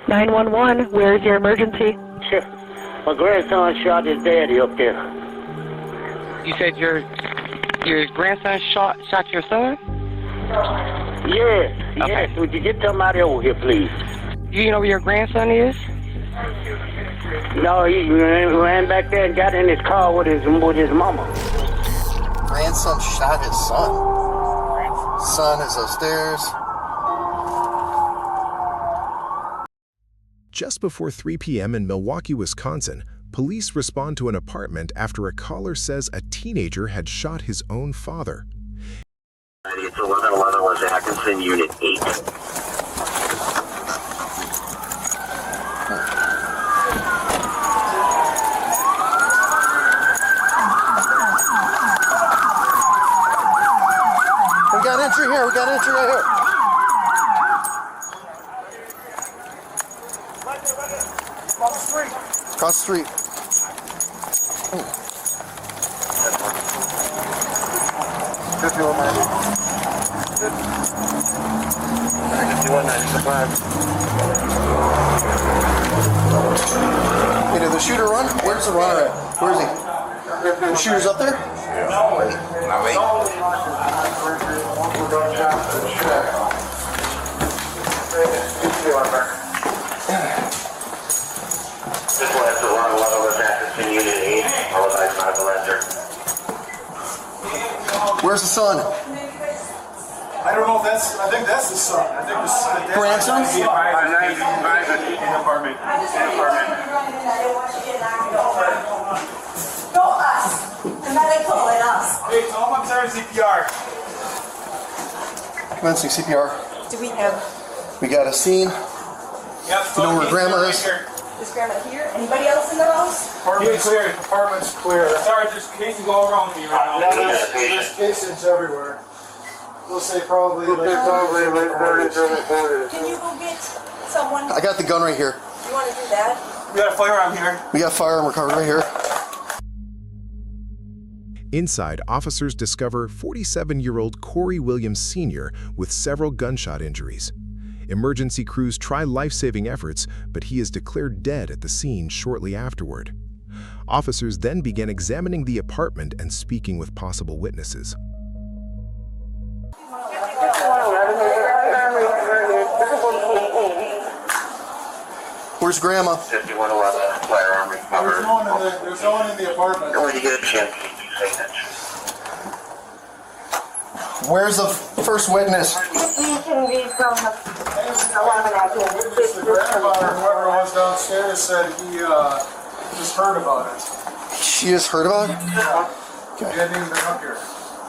911, where's your emergency? Sure. My grandson shot his daddy up there. You said your grandson shot your son? Yes, Okay. yes. Would you get somebody over here, please? Do you know where your grandson is? No, he ran back there and got in his car with his mama. Grandson shot his son. Son is upstairs. Just before 3 p.m. in Milwaukee, Wisconsin, police respond to an apartment after a caller says a teenager had shot his own father. It's 1111 was Atkinson, Unit 8. We got entry here. We got entry right here. Across the street. Oh. 5195. Hey, did the shooter run? Where's the runner at? Where is he? The shooter's up there? This one is the 1111 was Atkinson, Unit 8. Apologize, not the lender. Where's the son? I don't know if that's, I think that's the son. I think the son. Grandson? In the apartment. No, us. The medical and us. Hey, tell him I'm starting CPR. Commencing CPR. Do we have, We got a scene. Yep. You know where grandma is? is grandma here? Anybody else in the house? Apartment's clear. Apartment's clear. Sorry, there's cases all around me right now. There's cases everywhere. We'll say probably like Can you go get someone? I got the gun right here. You want to do that? we got a firearm here. We got firearm recovered right here. Inside, officers discover 47-year-old Corey Williams Sr. with several gunshot injuries. Emergency crews try life-saving efforts, but he is declared dead at the scene shortly afterward. Officers then began examining the apartment and speaking with possible witnesses. Where's grandma? 5111, firearm recovered. There's no one in the apartment. When you get a chance, you do say that. Where's the first witness? The grandfather, whoever was downstairs, said he just heard about it. She just heard about it? He hadn't even been up here.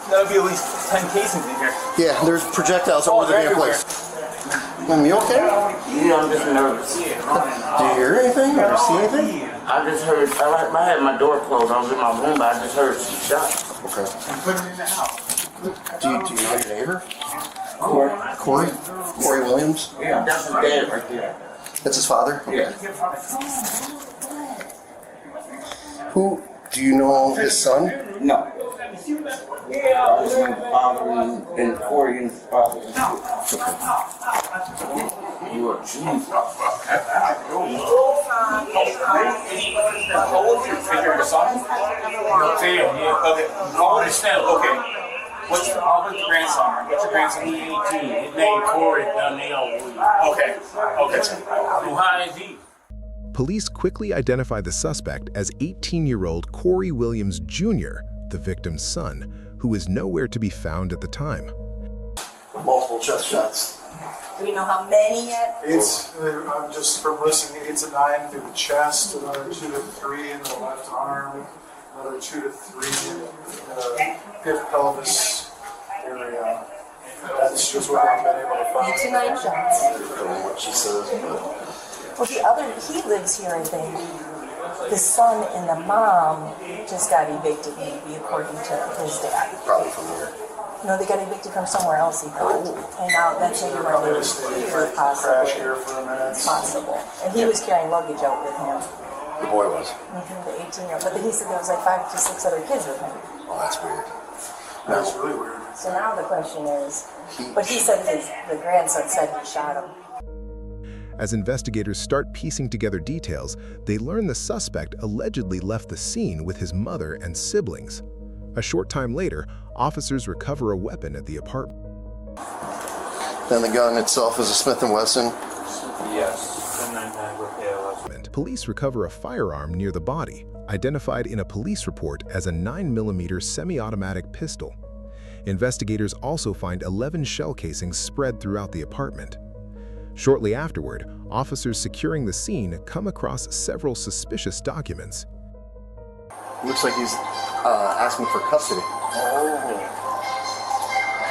That'll be at least 10 cases in here. Yeah, there's projectiles all over the damn place. You okay? Yeah, I'm just nervous. Did you hear anything or see anything? I just heard, I had my door closed. I was in my room, but I just heard she shot. Okay. Put him in the house. Do you know your neighbor? Corey? Corey Williams? Yeah, that's his dad right there. That's his father? Yeah. Who, do you know his son? No. I was my father and Corey and his father. You are Jesus. How old is your son? No, Theo, yeah. Okay. How old is Theo? Okay. What's your grandson? What's your grandson? He's 18. His name Corey. Okay. Okay. How is he? Police quickly identify the suspect as 18-year-old Corey Williams Jr., the victim's son, who is nowhere to be found at the time. Multiple chest shots. Do we know how many yet? It's, I'm just from listening, 8 to 9 through the chest, another 2 to 3 in the left arm, another 2 to 3 in the hip pelvis area. That's just what I've been able to 8 to find. 9 shots. I don't know what she says, but... Well, he lives here, I think. The son and the mom just got evicted, maybe, according to his dad. Probably from here. No, they got evicted from somewhere else, he thought. And now that's maybe where they were here, Crash possibly. here for a minute. Possible. And he was carrying luggage out with him. The boy was. The 18-year-old. But then he said there was like 5 to 6 other kids with him. Oh, that's weird. That's really weird. So now the question is, but he said the grandson said he shot him. As investigators start piecing together details, they learn the suspect allegedly left the scene with his mother and siblings. A short time later, officers recover a weapon at the apartment. Then the gun itself is a Smith & Wesson. Yes. Police recover a firearm near the body, identified in a police report as a 9mm semi-automatic pistol. Investigators also find 11 shell casings spread throughout the apartment. Shortly afterward, officers securing the scene come across several suspicious documents. Looks like he's asking for custody. Oh.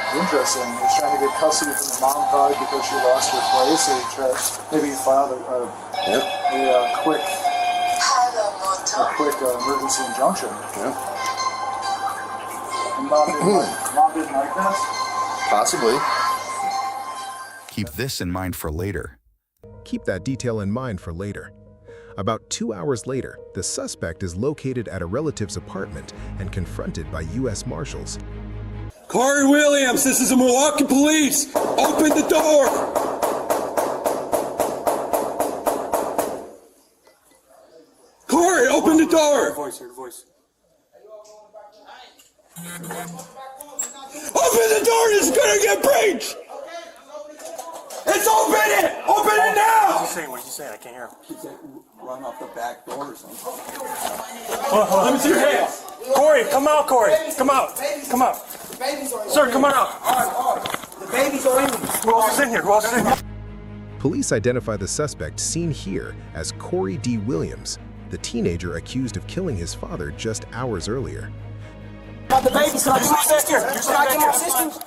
Interesting. He's trying to get custody from the mom probably because she lost her place, or maybe he filed a quick emergency injunction. Yep. Mom didn't like that? Possibly. Keep this in mind for later. Keep that detail in mind for later. About 2 hours later, the suspect is located at a relative's apartment and confronted by U.S. Marshals. Corey Williams, this is the Milwaukee Police. Open the door. Corey, open the door. Voice. Open the door. This is gonna get breached. It's open it. Open it now. What did you say? I can't hear him. He said run off the back door or something. Let me see your hands. Corey, come out, Corey. Come out. Sir, come on out. The babies are in. Who else is in here? Police identify the suspect seen here as Corey D. Williams, the teenager accused of killing his father just hours earlier. About the babies, can I get my assistance? Can I get my assistance?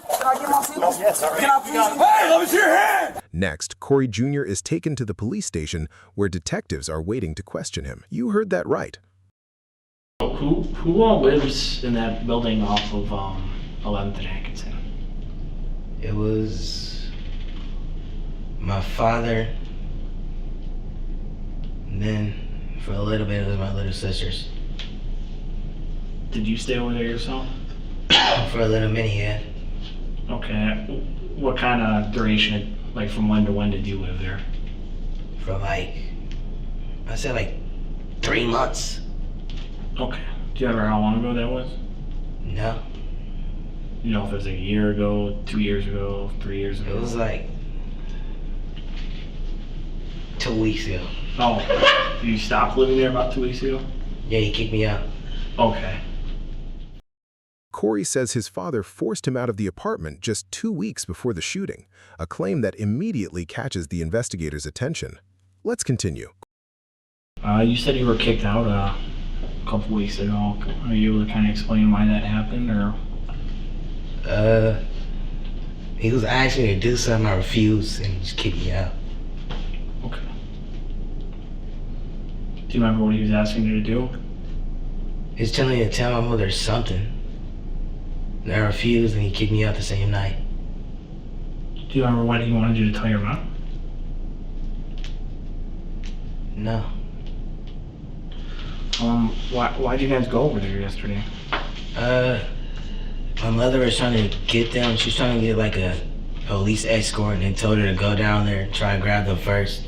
Yes, all right. Can I please? Hey, let me see your hand. Next, Corey Jr. is taken to the police station where detectives are waiting to question him. You heard that right. Who all lives in that building off of 11th and Atkinson? It was my father, and then for a little bit it was my little sisters. Did you stay over there yourself? For a little minute, yeah. Okay. What kind of duration, like from when to when did you live there? For I said like 3 months. Okay. Do you remember how long ago that was? No. You know if it was like a year ago, 2 years ago, 3 years ago? It was like 2 weeks ago. Oh, you stopped living there about 2 weeks ago? Yeah, he kicked me out. Okay. Corey says his father forced him out of the apartment just 2 weeks before the shooting, a claim that immediately catches the investigators' attention. Let's continue. You said you were kicked out a couple weeks ago. Are you able to kind of explain why that happened, or? He was asking me to do something, I refused, and he just kicked me out. Okay. Do you remember what he was asking you to do? He was telling me to tell my mother something. And I refused, and he kicked me out the same night. Do you remember what he wanted you to tell your mom? No. Why'd you guys go over there yesterday? My mother was trying to get them. She was trying to get like a police escort, and they told her to go down there and try and grab them first.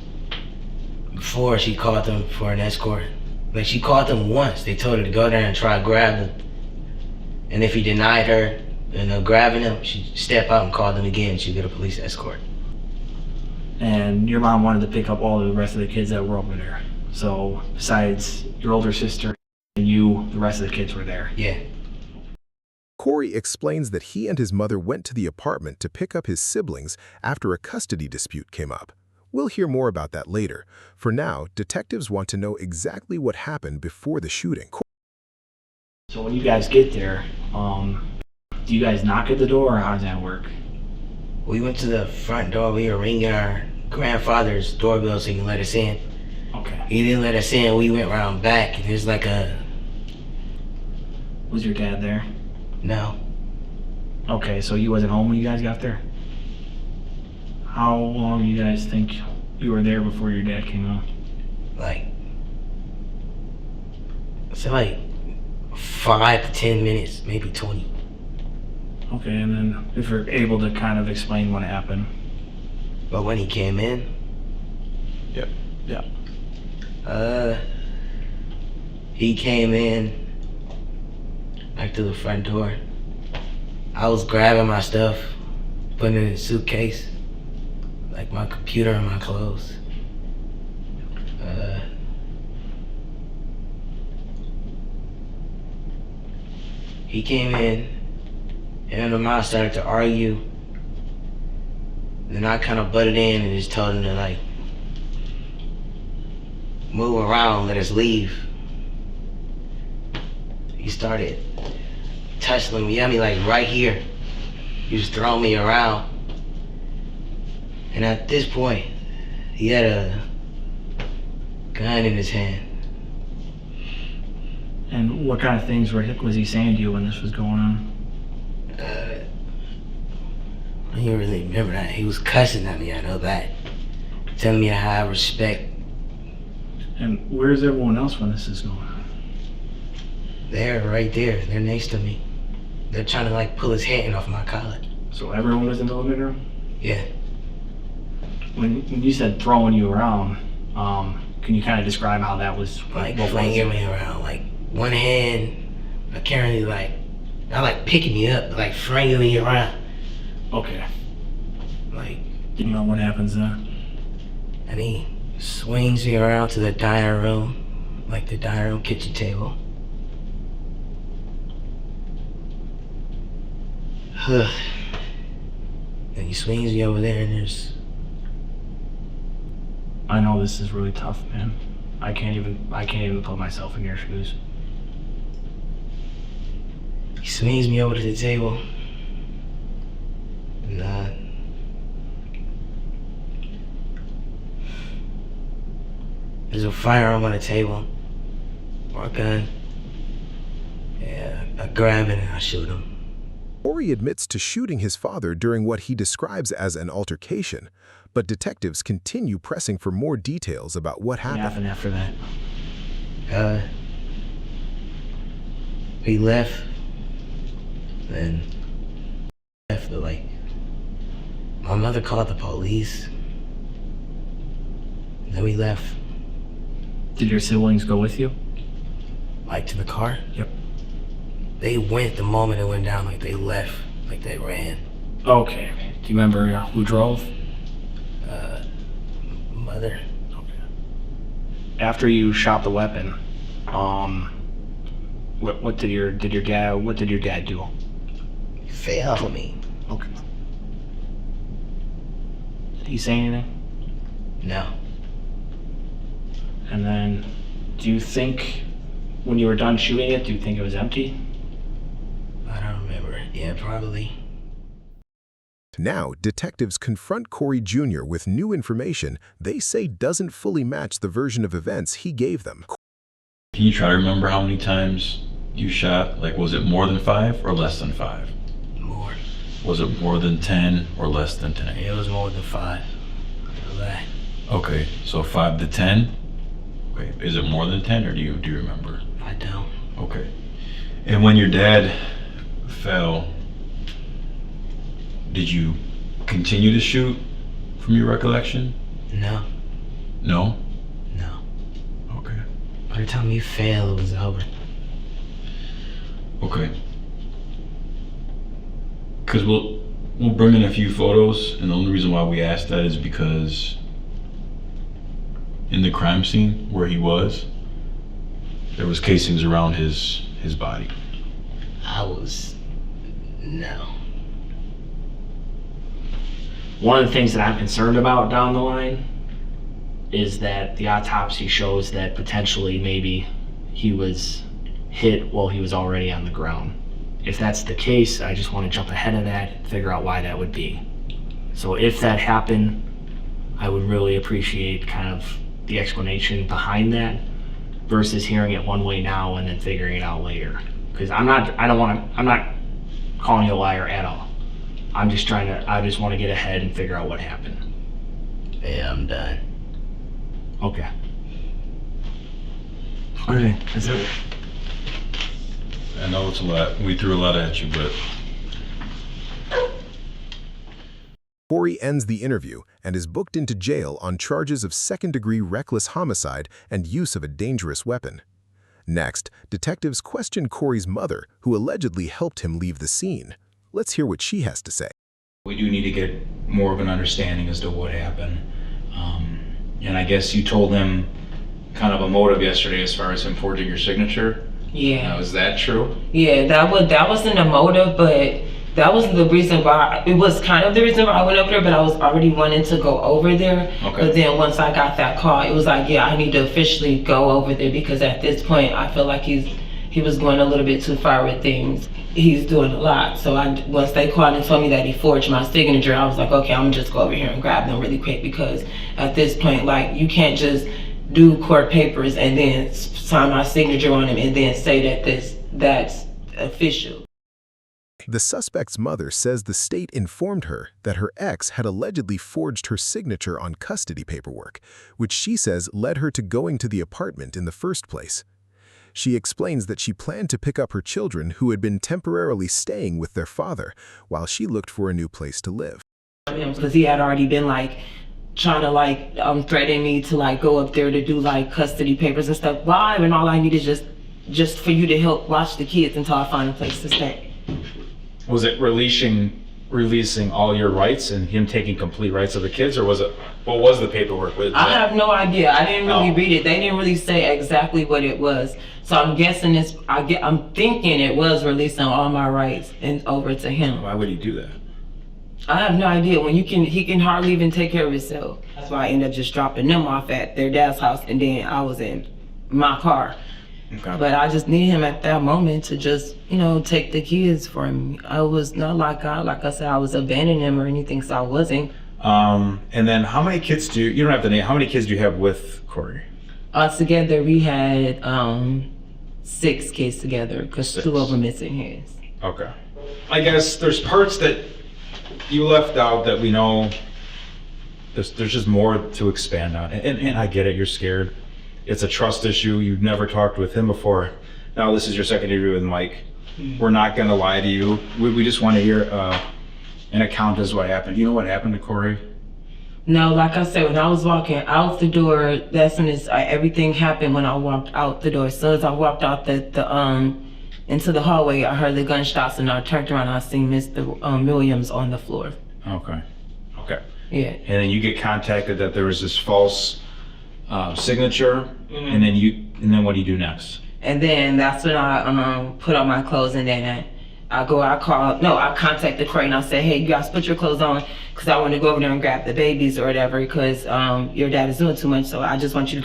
Before she called them for an escort. Like she called them once. They told her to go there and try to grab them. And if he denied her, grabbing them, she'd step out and call them again. She'd get a police escort. And your mom wanted to pick up all the rest of the kids that were over there. So besides your older sister and you, the rest of the kids were there. Yeah. Corey explains that he and his mother went to the apartment to pick up his siblings after a custody dispute came up. We'll hear more about that later. For now, detectives want to know exactly what happened before the shooting. So when you guys get there, do you guys knock at the door, or how does that work? We went to the front door. We were ringing our grandfather's doorbell so he can let us in. Okay. He didn't let us in. We went around back, and there's like a... Was your dad there? No. Okay, so he wasn't home when you guys got there? How long do you guys think you were there before your dad came home? Like 5 to 10 minutes, maybe 20. Okay, and then if you're able to kind of explain what happened. But when he came in, Yeah. He came in, like, to the front door. I was grabbing my stuff, putting it in a suitcase, like my computer and my clothes. He came in, and the mom started to argue. Then I kind of butted in and just told him to, like, move around, let us leave. He started tussling me at me, like, right here. He was throwing me around. And at this point, he had a gun in his hand. And what kind of things was he saying to you when this was going on? I don't really remember that. He was cussing at me, I know that. Telling me to have respect. And where's everyone else when this is going on? They're right there. They're next to me. They're trying to, like, pull his hand off my collar. So everyone was in the living room? Yeah. When you said throwing you around, can you kind of describe how that was? Like, flinging me around. Like, one hand, I can't really, like, not like picking me up, like flinging me around. Okay. Like, you know what happens then? And he swings me around to the dining room, like the dining room kitchen table. And he swings me over there, and there's... I know this is really tough, man. I can't even put myself in your shoes. He swings me over to the table. And there's a firearm on the table, or a gun. Yeah, I grab it and I shoot him. Corey admits to shooting his father during what he describes as an altercation, but detectives continue pressing for more details about what happened. What happened after that? We left, then left, but like, my mother called the police, then we left. Did your siblings go with you? Like, to the car? Yep. They went the moment it went down, like they left, like they ran. Okay. Do you remember who drove? Mother. Okay. After you shot the weapon, what did your dad do? He fell on me. Okay. Did he say anything? No. And then, do you think, when you were done shooting it, do you think it was empty? I don't remember. Yeah, probably. Now, detectives confront Corey Jr. with new information they say doesn't fully match the version of events he gave them. Can you try to remember how many times you shot? Like, was it more than 5 or less than 5? More. Was it more than 10 or less than 10? It was more than 5. That. Okay, so 5 to 10? Okay, is it more than 10 or do you remember? I don't. Okay. And when your dad fell, did you continue to shoot from your recollection? No. No? No. Okay. By the time he fell, it was over. Okay. Because we'll bring in a few photos, and the only reason why we asked that is because in the crime scene where he was, there was casings around his body. No. One of the things that I'm concerned about down the line is that the autopsy shows that potentially maybe he was hit while he was already on the ground. If that's the case, I just want to jump ahead of that and figure out why that would be. So if that happened, I would really appreciate kind of the explanation behind that versus hearing it one way now and then figuring it out later. Because I'm not calling you a liar at all. I just want to get ahead and figure out what happened. Yeah, I'm done. Okay. Okay, that's it. I know it's a lot. We threw a lot at you, but Corey ends the interview and is booked into jail on charges of second-degree reckless homicide and use of a dangerous weapon. Next, detectives question Corey's mother, who allegedly helped him leave the scene. Let's hear what she has to say. We do need to get more of an understanding as to what happened. And I guess you told him kind of a motive yesterday as far as him forging your signature. Yeah. Now, is that true? Yeah, that wasn't a motive, but that wasn't the reason why. It was kind of the reason why I went up there, but I was already wanting to go over there. Okay. But then once I got that call, it was like, yeah, I need to officially go over there, because at this point, I feel like he was going a little bit too far with things. He's doing a lot. So once they called and told me that he forged my signature, I was like, okay, I'm gonna just go over here and grab them really quick, because at this point, like, you can't just do court papers and then sign my signature on them and then say that that's official. The suspect's mother says the state informed her that her ex had allegedly forged her signature on custody paperwork, which she says led her to going to the apartment in the first place. She explains that she planned to pick up her children who had been temporarily staying with their father while she looked for a new place to live. Because he had already been like trying to threaten me to like go up there to do like custody papers and stuff. Why? And all I need is just for you to help watch the kids until I find a place to stay. Was it releasing all your rights and him taking complete rights of the kids, or was it, what was the paperwork? I have no idea. I didn't really read it. They didn't really say exactly what it was. So I'm guessing I'm thinking it was releasing all my rights and over to him. Why would he do that? I have no idea. He can hardly even take care of himself. That's why I ended up just dropping them off at their dad's house, and then I was in my car. Okay. But I just need him at that moment to just, take the kids for me. I was not like I said, I was abandoning him or anything, so I wasn't. And then how many kids you don't have to name, how many kids do you have with Corey? Together we had 6 kids together, because 2 of them missing his. Okay. I guess there's parts that you left out that we know there's just more to expand on. And I get it, you're scared. It's a trust issue. You've never talked with him before. Now this is your second interview with Mike. We're not gonna lie to you. We just want to hear an account as what happened. You know what happened to Corey? No, like I said, when I was walking out the door, that's when everything happened when I walked out the door. As soon as I walked out into the hallway, I heard the gunshots, and I turned around and I seen Mr. Williams on the floor. Okay. Yeah. And then you get contacted that there was this false signature, and then what do you do next? And then that's when I put on my clothes, and then I contacted Corey and I said, hey, you guys put your clothes on, because I want to go over there and grab the babies or whatever, because your dad is doing too much, so I just want you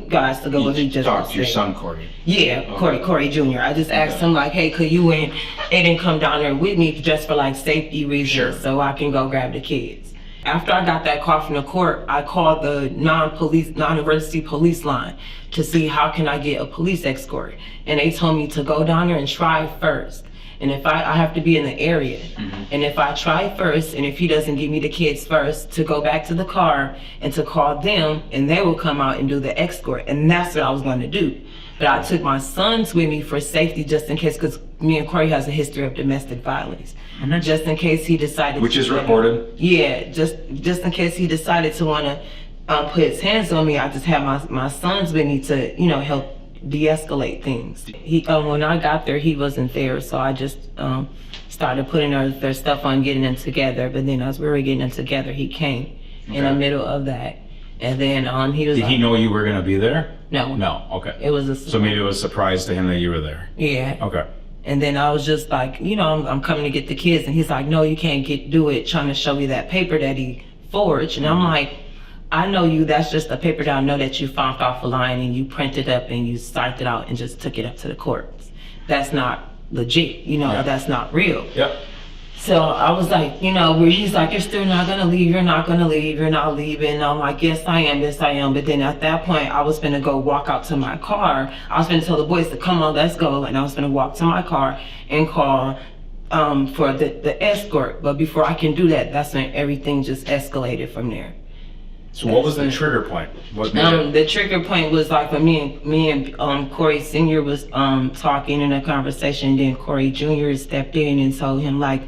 guys to go with me. Just talk to your son, Corey. Yeah, okay. Corey Jr. I just asked him like, hey, could you and Aiden come down there with me just for like safety reasons, so I can go grab the kids. After I got that call from the court, I called the non-emergency police line to see how can I get a police escort. And they told me to go down there and try first. And if I have to be in the area. And if I try first, and if he doesn't give me the kids first, to go back to the car and to call them, and they will come out and do the escort. And that's what I was going to do. But I took my sons with me for safety, just in case, because me and Corey has a history of domestic violence. Just in case he decided Which is reported? Yeah, just in case he decided to want to put his hands on me, I just had my sons with me to, help de-escalate things. When I got there, he wasn't there, so I just started putting their stuff on, getting them together. But then as we were getting them together, he came in the middle of that. And then he was Did he know you were going to be there? No. No, okay. It was So maybe it was a surprise to him that you were there. Yeah. Okay. And then I was just like, I'm coming to get the kids. And he's like, no, you can't do it, trying to show me that paper that he forged. And I'm like, I know you, that's just a paper that I know that you found off a line and you printed up and you typed it out and just took it up to the courts. That's not legit, that's not real. Yep. So I was like, he's like, you're still not gonna leave, you're not gonna leave, you're not leaving. And I'm like, yes I am. But then at that point, I was gonna go walk out to my car. I was gonna tell the boys to come on, let's go. And I was gonna walk to my car and call for the escort. But before I can do that, that's when everything just escalated from there. So what was the trigger point? The trigger point was like when me and Corey Sr. was talking in a conversation. Then Corey Jr. stepped in and told him like,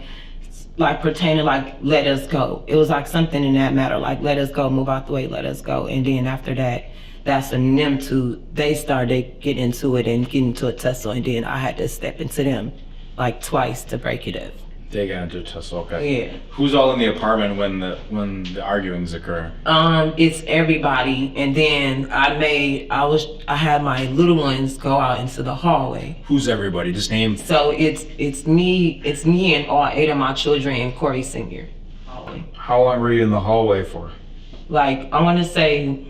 like pertaining like let us go. It was like something in that matter, like let us go, move out the way, let us go. And then after that, that's when them two, they started getting into it and getting into a tussle, and then I had to step into them like twice to break it up. They got into a tussle, okay. Yeah. Who's all in the apartment when the arguings occur? It's everybody, and then I had my little ones go out into the hallway. Who's everybody? Just name. So it's me and all 8 of my children and Corey Sr. Hallway. How long were you in the hallway for? Like I want to say,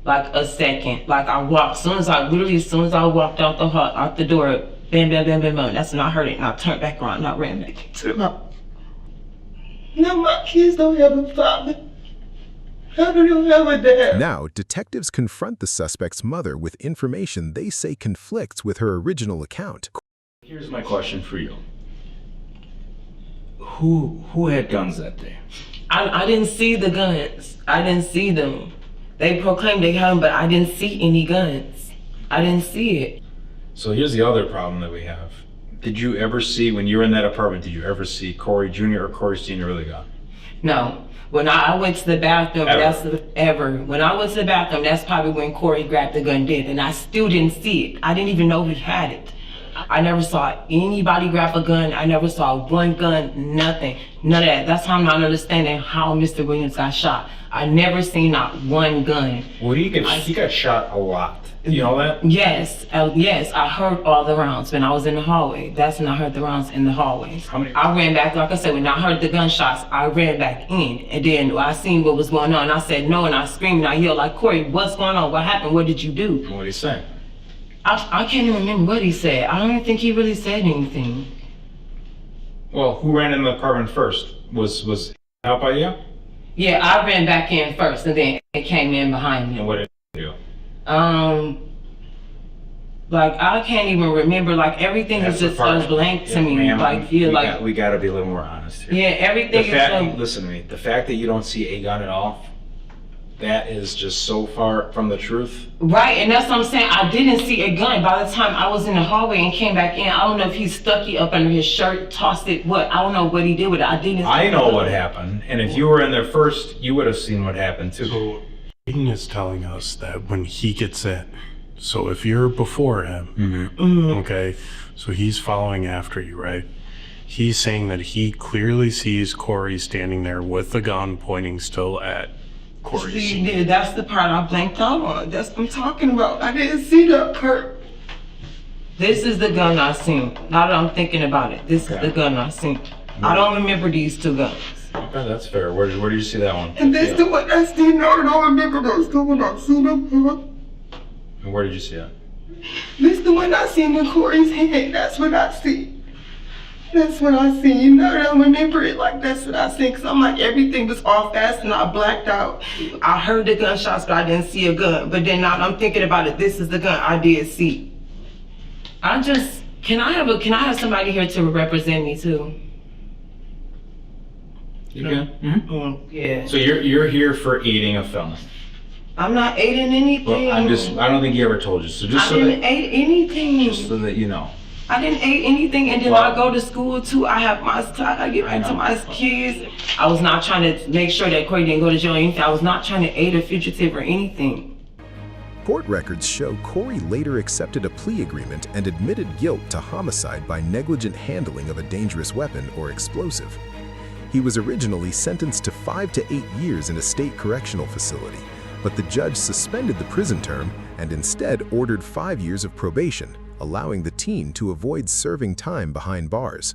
like a second. Like I walked, as soon as I walked out the door. Bam, bam, bam, bam, bam. That's when I heard it, and I turned back around, and I ran back to the house. Now my kids don't have a father. How do you have a dad? Now, detectives confront the suspect's mother with information they say conflicts with her original account. Here's my question for you. Who had guns that day? I didn't see the guns. I didn't see them. They proclaimed they had them, but I didn't see any guns. I didn't see it. So here's the other problem that we have. Did you ever see, when you were in that apartment, did you ever see Corey Jr. or Corey Sr. with a gun? No. When I went to the bathroom, When I went to the bathroom, that's probably when Corey grabbed the gun did, and I still didn't see it. I didn't even know he had it. I never saw anybody grab a gun. I never saw one gun, nothing. None of that. That's how I'm not understanding how Mr. Williams got shot. I never seen not one gun. Well, he got shot a lot. You know that? Yes, yes. I heard all the rounds when I was in the hallway. That's when I heard the rounds in the hallways. How many? I ran back, like I said, when I heard the gunshots, I ran back in. And then I seen what was going on. I said no, and I screamed and I yelled like, Corey, what's going on? What happened? What did you do? What did he say? I can't even remember what he said. I don't even think he really said anything. Well, who ran in the apartment first? Was out by you? Yeah, I ran back in first, and then it came in behind me. And what did he do? Like I can't even remember. Like everything is just so blank to me. Like we got to be a little more honest here. Yeah, everything is so. Listen to me. The fact that you don't see a gun at all, that is just so far from the truth. Right, and that's what I'm saying. I didn't see a gun. By the time I was in the hallway and came back in, I don't know if he stuck it up under his shirt, tossed it, what? I don't know what he did with it. I know what happened, and if you were in there first, you would have seen what happened too. So, Aiden is telling us that when he gets in, so if you're before him, okay, so he's following after you, right? He's saying that he clearly sees Corey standing there with the gun pointing still at Corey. See, that's the part I blanked out on. That's what I'm talking about. I didn't see that part. This is the gun I seen. Now that I'm thinking about it, this is the gun I seen. I don't remember these 2 guns. Okay, that's fair. Where did you see that one? And this the one I seen. No, I don't remember those 2 when I seen them. And where did you see it? This the one I seen in Corey's head. That's what I see. That's what I seen. Now that I remember it, like that's what I seen. Cause I'm like everything was all fast and I blacked out. I heard the gunshots, but I didn't see a gun. But then now I'm thinking about it. This is the gun I did see. Can I have somebody here to represent me too? You can. Yeah. So you're here for aiding a felon. I'm not aiding anything. Well, I don't think he ever told you. So just I didn't aid anything. Just so that you know. I didn't aid anything, and then I go to school too. I get back to my kids. I was not trying to make sure that Corey didn't go to jail or anything. I was not trying to aid a fugitive or anything. Court records show Corey later accepted a plea agreement and admitted guilt to homicide by negligent handling of a dangerous weapon or explosive. He was originally sentenced to 5 to 8 years in a state correctional facility, but the judge suspended the prison term and instead ordered 5 years of probation, allowing the teen to avoid serving time behind bars.